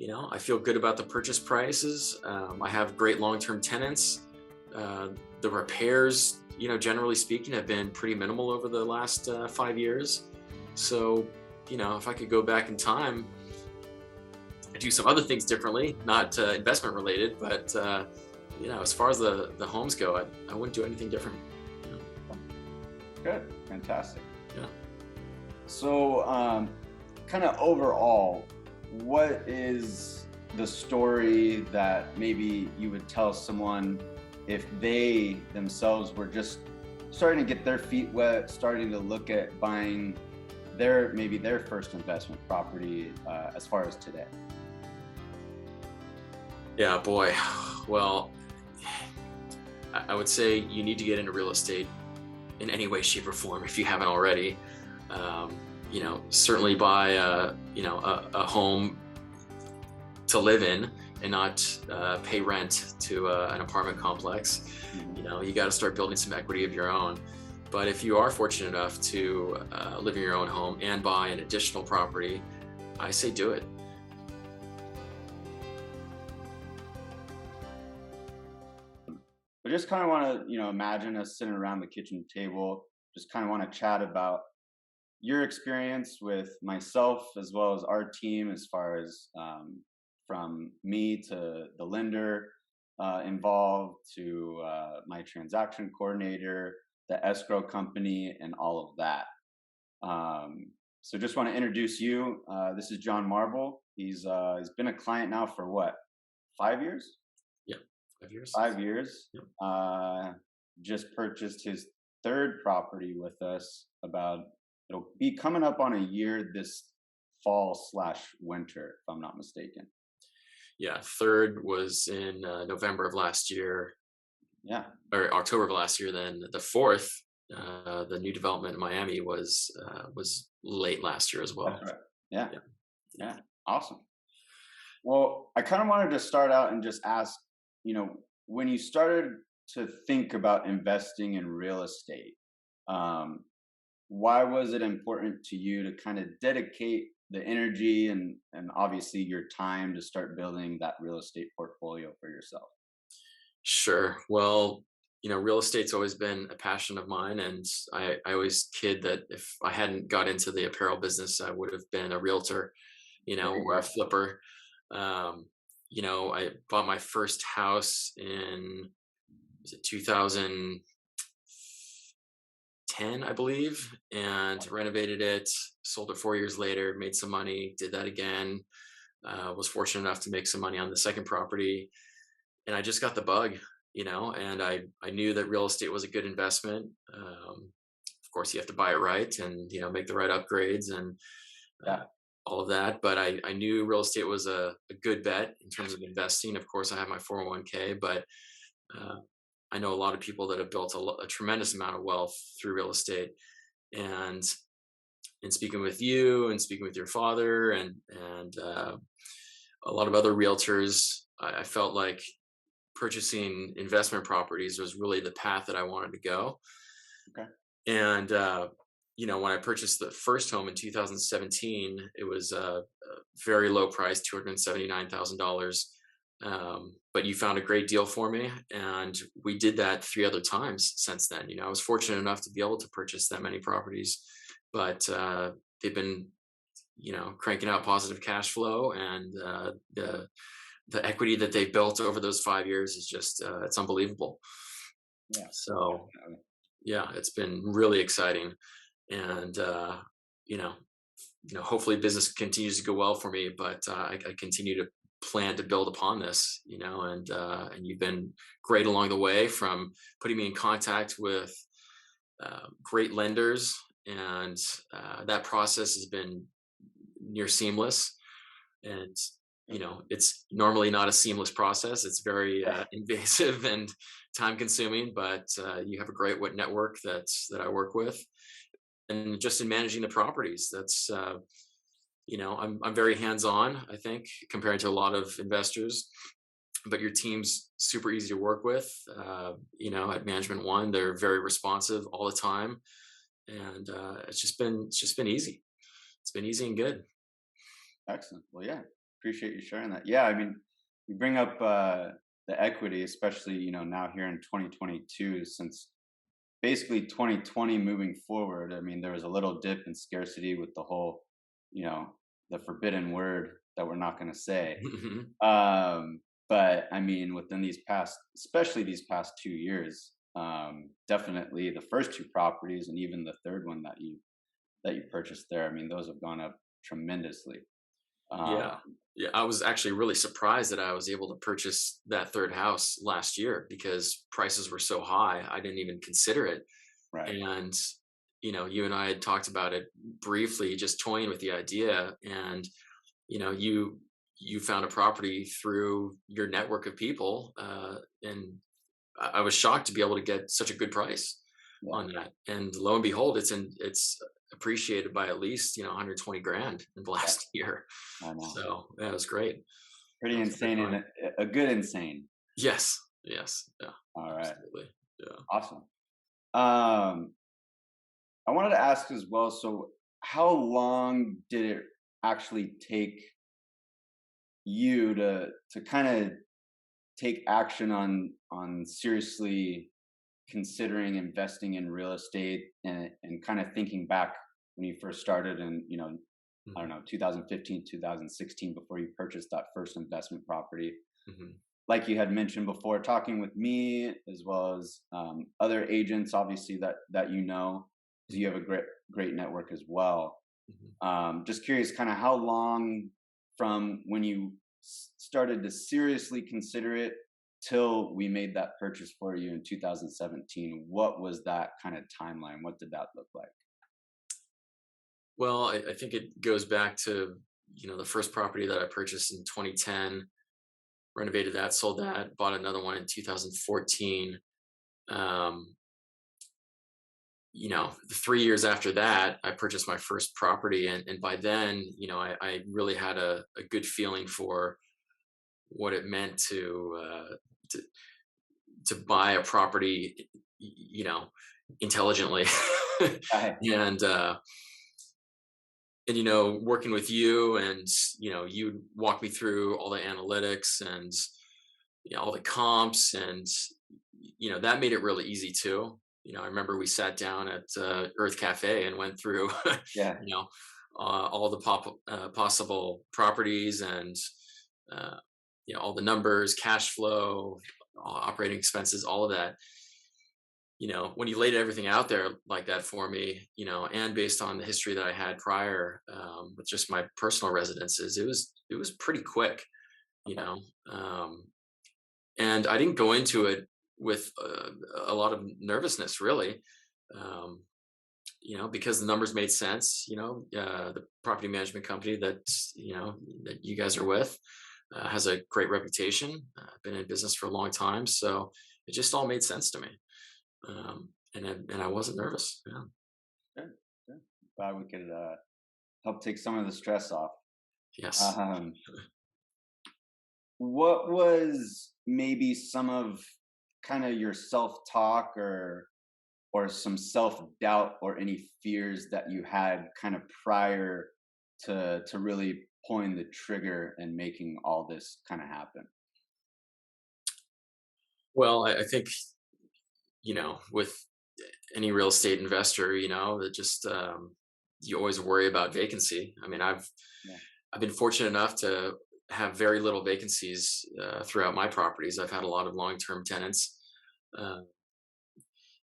I feel good about the purchase prices. I have great long-term tenants. Uh, the repairs, generally speaking, have been pretty minimal over the last 5 years. So, if I could go back in time, I'd do some other things differently, not investment related, but as far as the homes go, I wouldn't do anything different. You know? Good, fantastic. Yeah. So, kind of overall, what is the story that maybe you would tell someone if they themselves were just starting to get their feet wet, starting to look at buying maybe their first investment property as far as today? Yeah, boy. Well, I would say you need to get into real estate in any way, shape, or form if you haven't already. Certainly buy a home to live in and not pay rent to an apartment complex. Mhm. You got to start building some equity of your own. But if you are fortunate enough to live in your own home and buy an additional property, I say do it. But just kind of want to, imagine us sitting around the kitchen table, just kind of want to chat about your experience with myself as well as our team, as far as from me to the lender involved to my transaction coordinator, the escrow company, and all of that. So just want to introduce you. This is John Marble. He's been a client now for what, 5 years? Yeah, 5 years. 5 years. Yep. Uh, just purchased his third property with us. It'll be coming up on a year this fall slash winter, if I'm not mistaken. Yeah, third was in November of last year, Yeah, or October of last year. Then the fourth, the new development in Miami was late last year as that's well. right. Yeah, Yeah. yeah, awesome. Well, I kind of wanted to start out and just ask, when you started to think about investing in real estate, um, why was it important to you to kind of dedicate the energy and obviously your time to start building that real estate portfolio for yourself? Sure. Well, real estate's always been a passion of mine, and I always kid that if I hadn't got into the apparel business, I would have been a realtor, There you or a go. flipper. Um, I bought my first house in, was it 2010, I believe, and renovated it, sold it 4 years later, made some money, did that again. Was fortunate enough to make some money on the second property, and I just got the bug, and I knew that real estate was a good investment. Of course, you have to buy it right and make the right upgrades and uh, Yeah. all of that. But I knew real estate was a good bet in terms of investing. Of course, I have my 401k, but uh, I know a lot of people that have built a tremendous amount of wealth through real estate. And in speaking with you and speaking with your father and a lot of other realtors, I felt like purchasing investment properties was really the path that I wanted to go. Okay. And when I purchased the first home in 2017, it was a very low price, $279,000. But you found a great deal for me, and we did that three other times since then. I was fortunate enough to be able to purchase that many properties, but they've been, cranking out positive cash flow, and the equity that they built over those 5 years is just it's unbelievable. Yeah. So Definitely. yeah, it's been really exciting, and you know, hopefully business continues to go well for me. But I continue to plan to build upon this, and you've been great along the way, from putting me in contact with great lenders, and that process has been near seamless. And it's normally not a seamless process. It's very invasive and time consuming, but you have a great network that I work with. And just in managing the properties, that's I'm very hands on, I think, compared to a lot of investors. But your team's super easy to work with. At Management One, they're very responsive all the time, and it's just been easy. It's been easy and good. Excellent. Well, yeah. appreciate you sharing that. Yeah, I mean, you bring up the equity, especially now here in 2022, since basically 2020 moving forward. I mean, there was a little dip in scarcity with the whole, you know, the forbidden word that we're not going to say. Mhm. But I mean, within these past, especially these past 2 years, definitely the first two properties and even the third one that you purchased there. I mean, those have gone up tremendously. Yeah. Um, Yeah, I was actually really surprised that I was able to purchase that 3rd house last year because prices were so high, I didn't even consider it. right. And, you and I had talked about it briefly, just toying with the idea, and, you found a property through your network of people, and I was shocked to be able to get such a good price Yeah, on that. And lo and behold, it's appreciated by at least, 120 grand in the yeah, last year. I know. So that was great. Pretty That was a good insane and find. a good insane. Yes. Yes. Yeah. All right, Absolutely. Yeah. awesome. Um, I wanted to ask as well. So, how long did it actually take you to kind of take action on seriously considering investing in real estate and kind of thinking back when you first started and I don't Mhm. know 2015 2016 before you purchased that first investment property, Mhm. like you had mentioned before, talking with me as well as other agents obviously that because you Mhm. have a great network as well. Mhm. Just curious kind of how long from when you started to seriously consider it till we made that purchase for you in 2017. What was that kind of timeline? What did that look like? Well, I think it goes back to, the first property that I purchased in 2010, renovated that, sold that, bought another one in 2014. Um, 3 years after that, I purchased my first property. And by then, I really had a good feeling for what it meant to, to buy a property, intelligently. Right. and, working with you, and, you walk me through all the analytics and, all the comps, and, that made it really easy too. I remember we sat down at Earth Cafe and went through, Yeah. you know, all the possible properties, and, uh, all the numbers, cash flow, operating expenses, all of that. When you laid everything out there like that for me, and based on the history that I had prior, with just my personal residences, it was pretty quick, you Okay. know. And I didn't go into it with a lot of nervousness, really, um, because the numbers made sense. The property management company that you guys are with has a great reputation. Been in business for a long time, so it just all made sense to me. And I wasn't nervous. Yeah. Good. Good. Glad we could help take some of the stress off. Yes. Um, what was maybe some of kind of your self-talk or some self-doubt or any fears that you had kind of prior to really pulling the trigger and making all this kind of happen? Well, I think with any real estate investor, that just you always worry about vacancy. I mean, Yeah. I've been fortunate enough to have very little vacancies throughout my properties. I've had a lot of long-term tenants. Uh,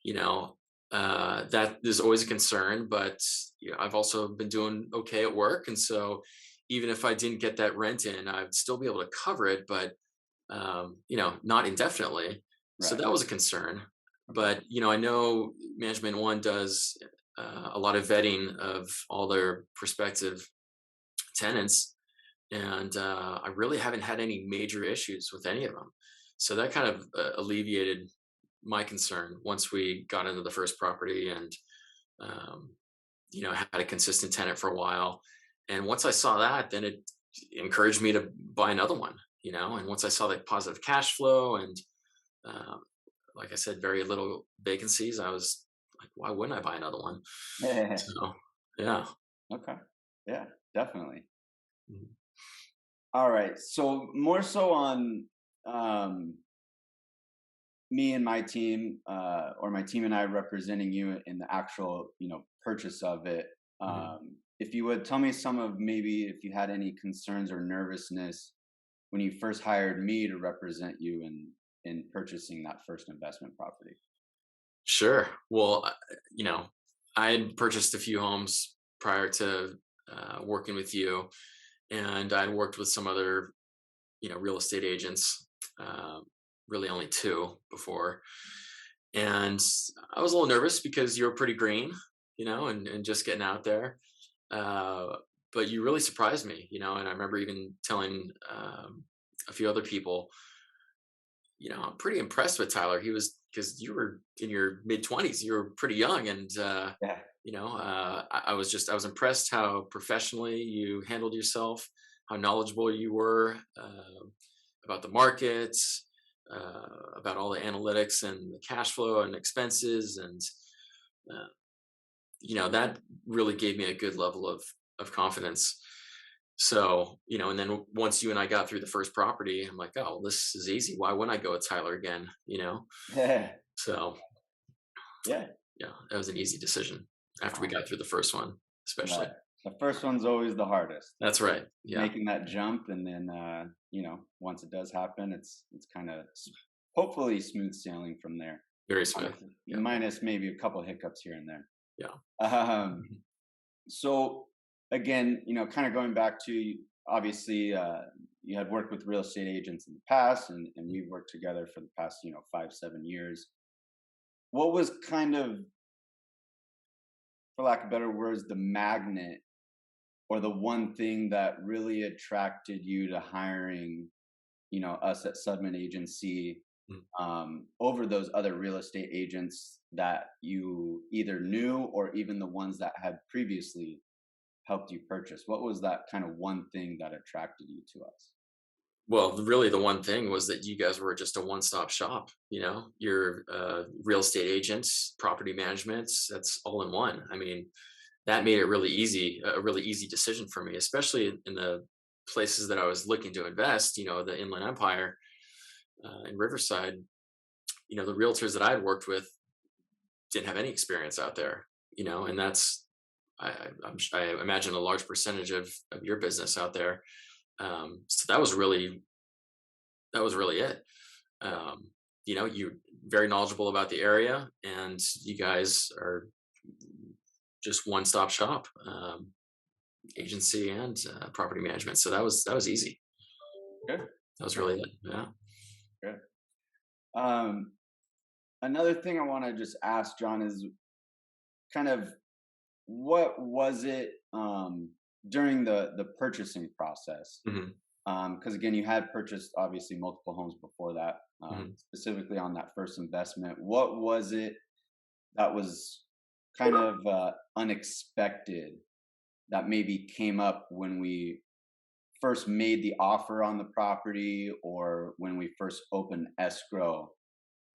you know, that is always a concern, but I've also been doing okay at work, and so even if I didn't get that rent in, I'd still be able to cover it, but not indefinitely. So Right. that was a concern. Okay. But I know Management One does a lot of vetting of all their prospective tenants, and I really haven't had any major issues with any of them. So that kind of alleviated my concern once we got into the first property, and um, had a consistent tenant for a while. And once I saw that, then it encouraged me to buy another one. And once I saw the positive cash flow and, um, like I said, very little vacancies, I was like, why wouldn't I buy another one? So, yeah. Okay. Yeah, definitely. Mhm. All right. So more so on um, me and my team, or my team and I representing you in the actual, purchase of it. Mhm. If you would tell me some of maybe if you had any concerns or nervousness when you first hired me to represent you in purchasing that first investment property. Sure. Well, I had purchased a few homes prior to working with you, and I'd worked with some other, real estate agents. Uh, really, only two before, and I was a little nervous because you were pretty green, and just getting out there. Uh, but you really surprised me, and I remember even telling a few other people, I'm pretty impressed with Tyler. He was because you were in your mid 20s, you were pretty young, and Yeah. I was impressed how professionally you handled yourself, how knowledgeable you were about the markets, about all the analytics and the cash flow and expenses, and uh, that really gave me a good level of confidence. So, and then once you and I got through the first property, I'm like, oh, this is easy. Why wouldn't I go with Tyler again? So Yeah. yeah, that was an easy decision after we got through the first one, especially. Right. The first one's always the hardest. That's right. Yeah. Making that jump, and then once it does happen, it's kind of hopefully smooth sailing from there. Very smooth. Minus, Yeah. minus maybe a couple hiccups here and there. Yeah. Um, Mhm. so again, kind of going back to obviously you had worked with real estate agents in the past, and we've worked together for the past 5 7 years. What was kind of, for lack of better words, the magnet or the one thing that really attracted you to hiring us at Sudman Agency Mhm. over those other real estate agents that you either knew or even the ones that had previously helped you purchase? What was that kind of one thing that attracted you to us? Well, really, the one thing was that you guys were just a one-stop shop. You're real estate agents, property management. That's all in one. I mean, that made it really easy, a really easy decision for me, especially in the places that I was looking to invest. The Inland Empire in Riverside. The realtors that I had worked with didn't have any experience out there. And that's I imagine a large percentage of your business out there. So that was really it. You're very knowledgeable about the area, and you guys are just one stop shop, agency and property management. So that was easy. Good. That was Good. really it. Yeah. Good. Um, Another thing I want to just ask John is kind of what was it during the purchasing process? Hmm. Because again, you had purchased obviously multiple homes before that, Hmm. specifically on that first investment. What was it that was kind of unexpected that maybe came up when we first made the offer on the property, or when we first opened escrow,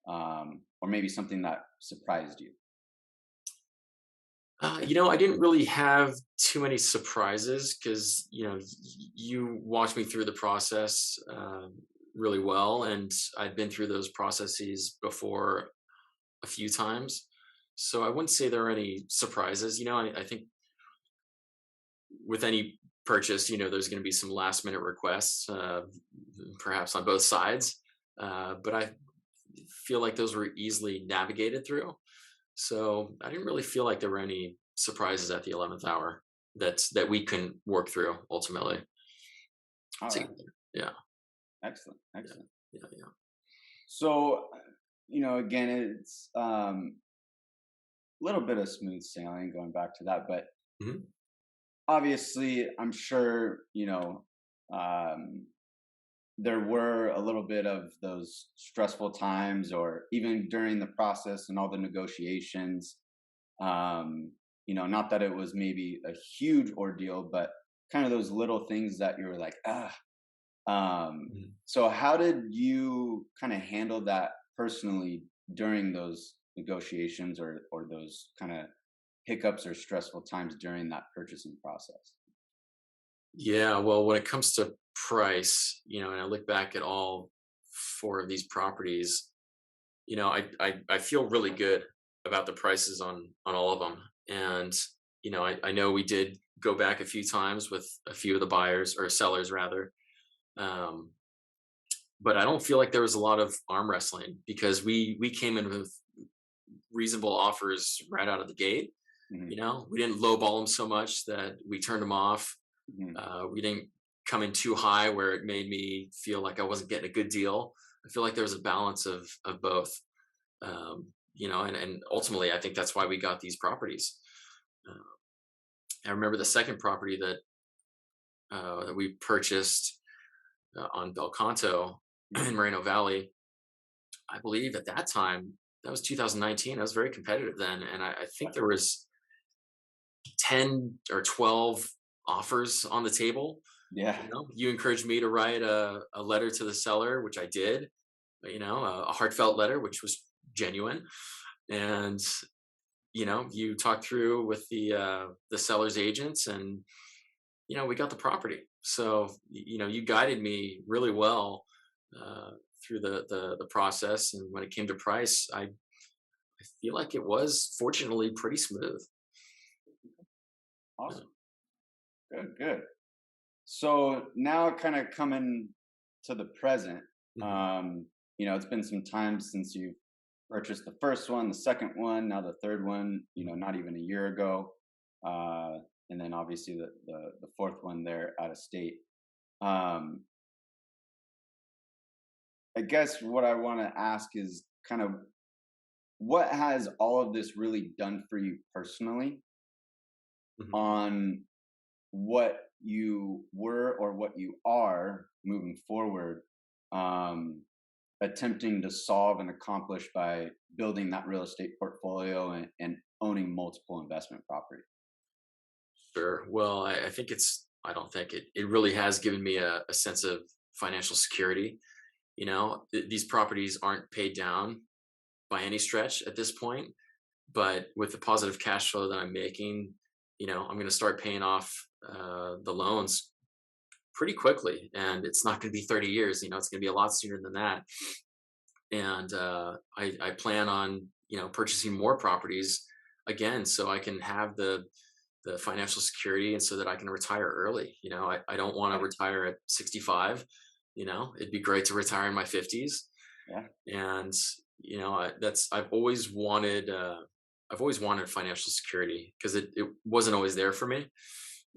or maybe something that surprised you? I didn't really have too many surprises because you walked me through the process really well, and I'd been through those processes before a few times. So I wouldn't say there are any surprises. I think with any purchase, there's going to be some last minute requests, perhaps on both sides. But I feel like those were easily navigated through. So I didn't really feel like there were any surprises at the 11th hour that we couldn't work through ultimately All right. together. Yeah, Excellent. yeah, Excellent. yeah, yeah. So, again, it's a little bit of smooth sailing going back to that, but Mhm. obviously, I'm sure, um, there were a little bit of those stressful times, or even during the process and all the negotiations. Not that it was maybe a huge ordeal, but kind of those little things that you were like, ah. Mhm. So how did you kind of handle that personally during those negotiations, or those kind of hiccups or stressful times during that purchasing process? Yeah, well, when it comes to price, and I look back at all four of these properties, I feel really good about the prices on all of them. And I know we did go back a few times with a few of the buyers or sellers rather, um, but I don't feel like there was a lot of arm wrestling because we came in with reasonable offers right out of the gate. Hmm. We didn't lowball them so much that we turned them off. Hmm. We didn't come in too high where it made me feel like I wasn't getting a good deal. I feel like there was a balance of both. And ultimately, I think that's why we got these properties. Uh, I remember the second property that we purchased on Belcanto in Hmm. Moreno Valley. I believe at that time that was 2019. I was very competitive then, and I think there was 10 or 12 offers on the table. Yeah. You encouraged me to write a letter to the seller, which I did. A heartfelt letter, which was genuine, and you talked through with the seller's agents, and we got the property. So you guided me really well uh, through the process, and when it came to price, I feel like it was fortunately pretty smooth. Awesome. Good. Good. So now, kind of coming to the present, Mhm. um, it's been some time since you've purchased the first one, the second one, now the third one. Not even a year ago, uh, and then obviously the fourth one there out of state. Um, I guess what I want to ask is kind of what has all of this really done for you personally Mhm. on what you were or what you are moving forward, um, attempting to solve and accomplish by building that real estate portfolio and owning multiple investment properties. Sure. Well, I think I don't think it really has given me a sense of financial security. These properties aren't paid down by any stretch at this point, but with the positive cash flow that I'm making, I'm going to start paying off the loans pretty quickly. And it's not going to be 30 years, it's going to be a lot sooner than that. And I plan on, purchasing more properties again so I can have the financial security and so that I can retire early. I don't want to Right. retire at 65. It'd be great to retire in my 50s. Yeah. And I've always wanted financial security because it wasn't always there for me.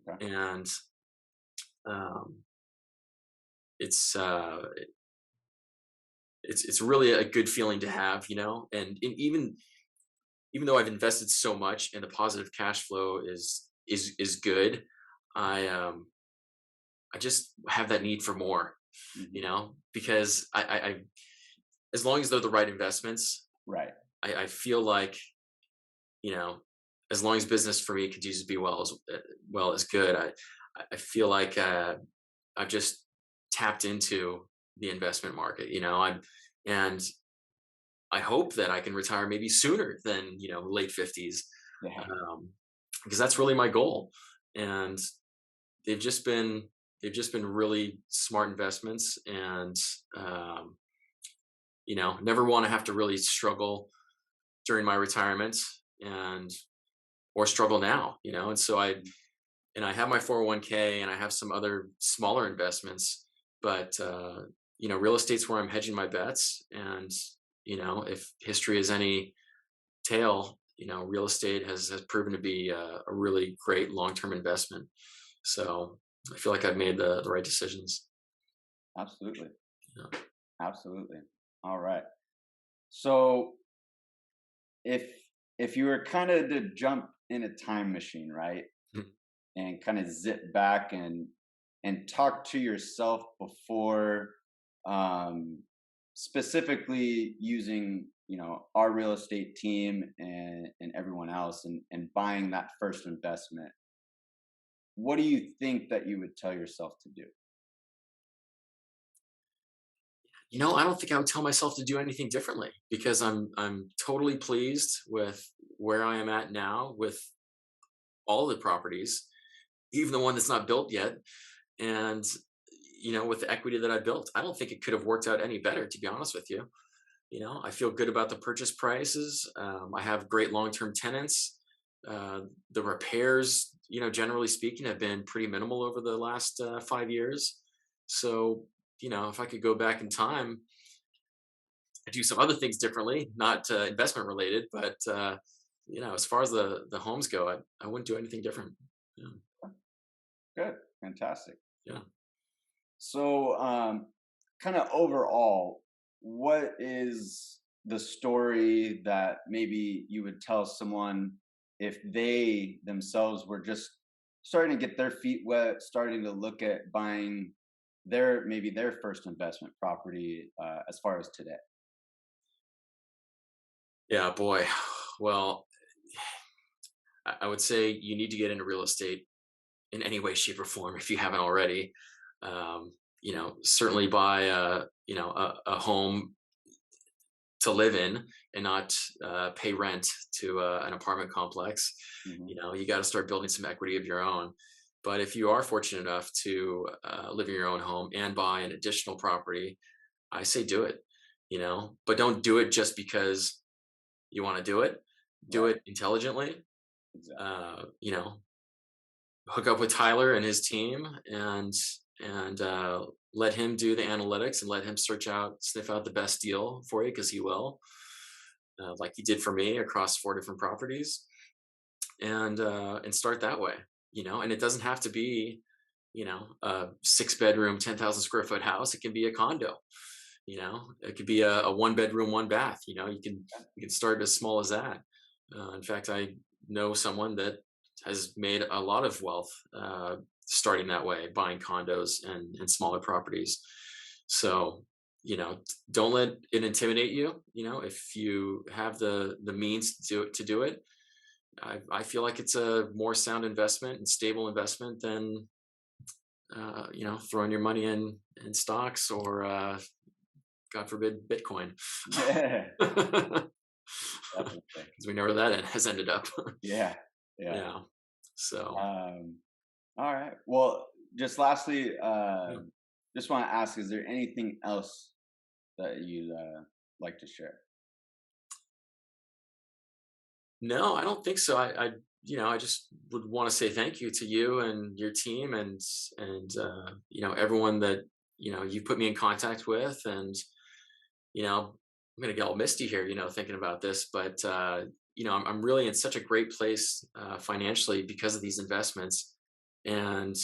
Okay. And um, it's uh, it's really a good feeling to have, and even though I've invested so much and the positive cash flow is good, I I just have that need for more, Hmm. because I as long as they're the right investments, Right. I feel like, you know, as long as business for me continues to be well as good, I feel like I've just tapped into the investment market, and I hope that I can retire maybe sooner than late 50s, Yeah. um, because that's really my goal. And they've just been they've just been really smart investments, and um, never want to have to really struggle during my retirement, and or struggle now, and so I have my 401k, and I have some other smaller investments, but real estate's where I'm hedging my bets. And if history is any tale, real estate has proven to be a really great long-term investment. So I feel like I've made the right decisions. Absolutely. Yeah. Absolutely. All right. So if if you were kind of to jump in a time machine, right, Mhm. and kind of zip back and talk to yourself before, um, specifically using our real estate team and everyone else and buying that first investment, what do you think that you would tell yourself to do? I don't think I would tell myself to do anything differently because I'm totally pleased with where I am at now with all the properties, even the one that's not built yet. And with the equity that I built. I don't think it could have worked out any better, to be honest with you. I feel good about the purchase prices. I have great long-term tenants. The repairs, generally speaking, have been pretty minimal over the last 5 years. So, if I could go back in time, I'd do some other things differently, not investment related, but as far as the homes go, I wouldn't do anything different. Yeah, Good. Fantastic. yeah. So, kind of overall, what is the story that maybe you would tell someone if they themselves were just starting to get their feet wet, starting to look at buying their first investment property as far as today? Yeah, boy. Well, I would say you need to get into real estate in any way, shape, or form if you haven't already. Certainly buy a home to live in and not pay rent to an apartment complex. Hmm. You got to start building some equity of your own. But if you are fortunate enough to live in your own home and buy an additional property, I say do it. But don't do it just because you want to do it. Do Right. it intelligently. Exactly. Hook up with Tyler and his team, and let him do the analytics and let him sniff out the best deal for you, because he will, like he did for me across 4 different properties, and start that way. And it doesn't have to be a 6 bedroom 10,000 square foot house. It can be a condo. It could be a 1 bedroom 1 bath. You can start as small as that. In fact, I know someone that has made a lot of wealth starting that way, buying condos and smaller properties. So, don't let it intimidate you. If you have the means to do it, I feel like it's a more sound investment and stable investment than throwing your money in stocks or God forbid Bitcoin, Yeah, because definitely. we know where that has ended up. Yeah, yeah. Yeah. So, Um, all right. Well, just lastly, yeah. just want to ask: is there anything else that you'd like to share? No, I don't think so. I just would want to say thank you to you and your team, and everyone that you put me in contact with. And I'm gonna get all misty here, thinking about this, but I'm really in such a great place financially because of these investments. And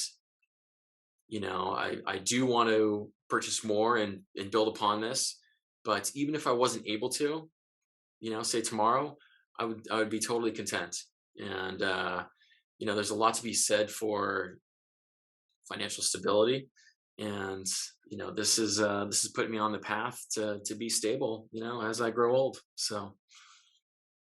I do want to purchase more and build upon this. But even if I wasn't able to, say tomorrow, I would be totally content. And there's a lot to be said for financial stability. And this is putting me on the path to be stable, as I grow old. So,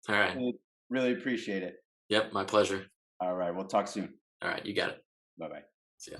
all right. Really, really appreciate it. Yep, my pleasure. All right. We'll talk soon. All right, you got it. Bye bye. See ya.